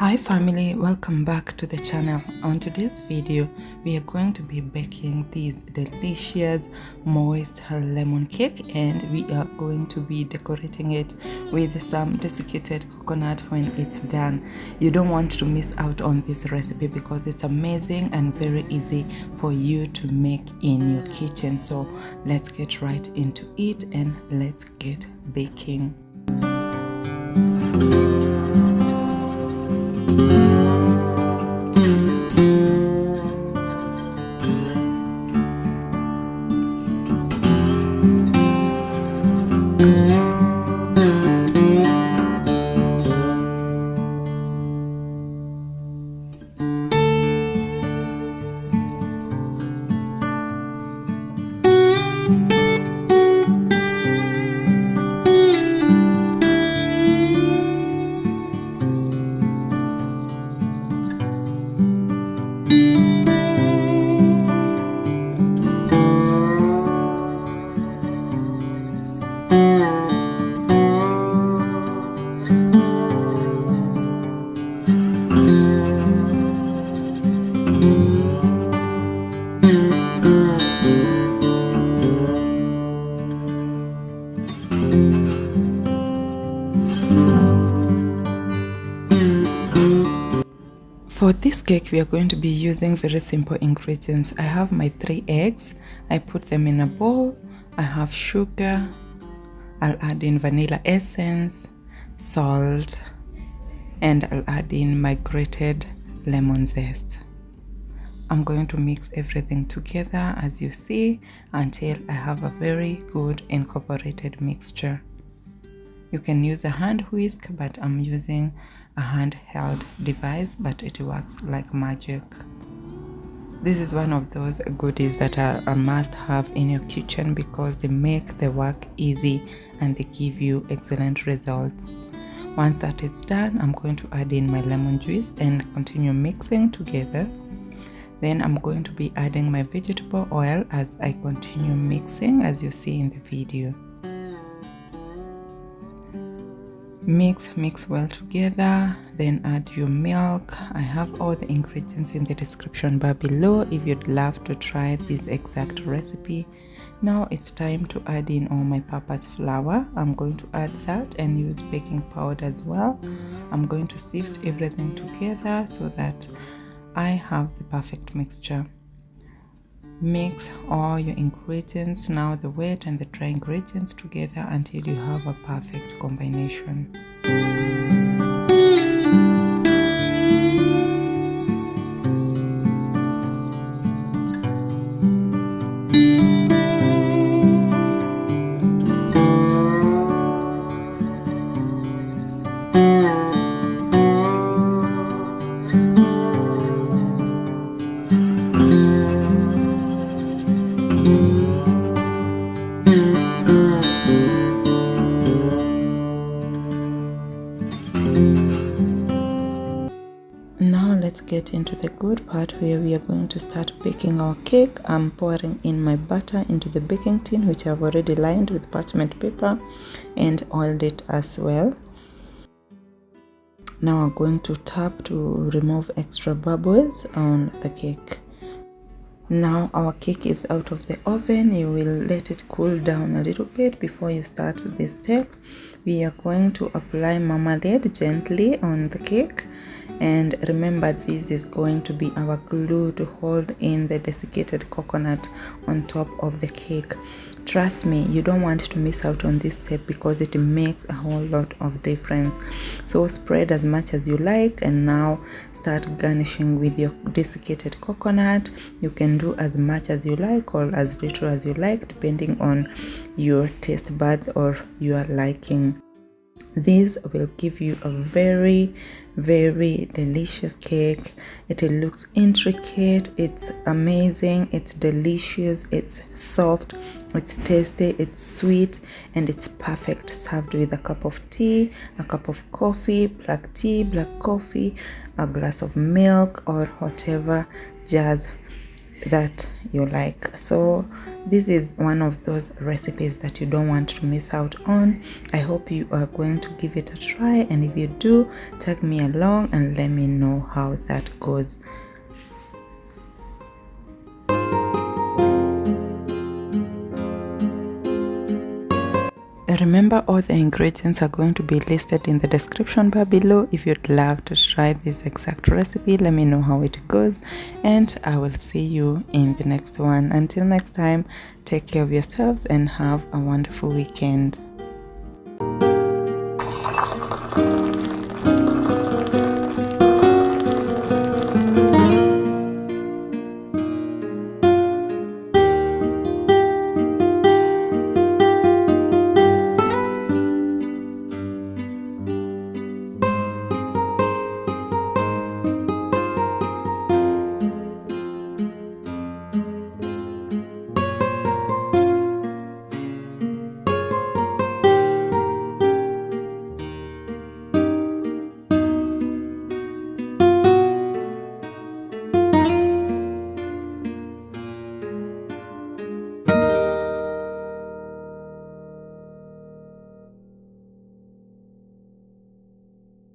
Hi family, welcome back to the channel. On today's video we are going to be baking this delicious moist lemon cake, and we are going to be decorating it with some desiccated coconut when it's done. You don't want to miss out on this recipe because it's amazing and very easy for you to make in your kitchen. So let's get right into it and let's get baking. For this cake, we are going to be using very simple ingredients. I have my 3 eggs. I put them in a bowl. I have sugar. I'll add in vanilla essence, salt, and I'll add in my grated lemon zest. I'm going to mix everything together, as you see, until I have a very good incorporated mixture. You can use a hand whisk, but I'm using a handheld device, but it works like magic. This is one of those goodies that are a must-have in your kitchen because they make the work easy and they give you excellent results. Once that is done, I'm going to add in my lemon juice and continue mixing together. Then I'm going to be adding my vegetable oil as I continue mixing, as you see in the video. Mix well together, then add your milk. I have all the ingredients in the description bar below if you'd love to try this exact recipe. Now it's time to add in all my papa's flour. I'm going to add that and use baking powder as well. I'm going to sift everything together so that I have the perfect mixture. Mix all your ingredients, now the wet and the dry ingredients, together until you have a perfect combination. Now let's get into the good part where we are going to start baking our cake. I'm pouring in my butter into the baking tin, which I've already lined with parchment paper and oiled it as well. Now I'm going to tap to remove extra bubbles on the cake. Now our cake is out of the oven. You will let it cool down a little bit before you start this step. We are going to apply marmalade gently on the cake, and remember, this is going to be our glue to hold in the desiccated coconut on top of the cake. Trust me, you don't want to miss out on this step because it makes a whole lot of difference. So spread as much as you like, and now start garnishing with your desiccated coconut. You can do as much as you like or as little as you like, depending on your taste buds or your liking. This will give you a very delicious cake. It looks intricate, it's amazing, it's delicious, it's soft, it's tasty, it's sweet, and it's perfect served with a cup of tea, a cup of coffee, black tea, black coffee, a glass of milk, or whatever jazz that you like. So This is one of those recipes that you don't want to miss out on. I hope you are going to give it a try, and if you do, tag me along and let me know how that goes. Remember, all the ingredients are going to be listed in the description bar below. If you'd love to try this exact recipe, let me know how it goes, and I will see you in the next one. Until next time, take care of yourselves and have a wonderful weekend.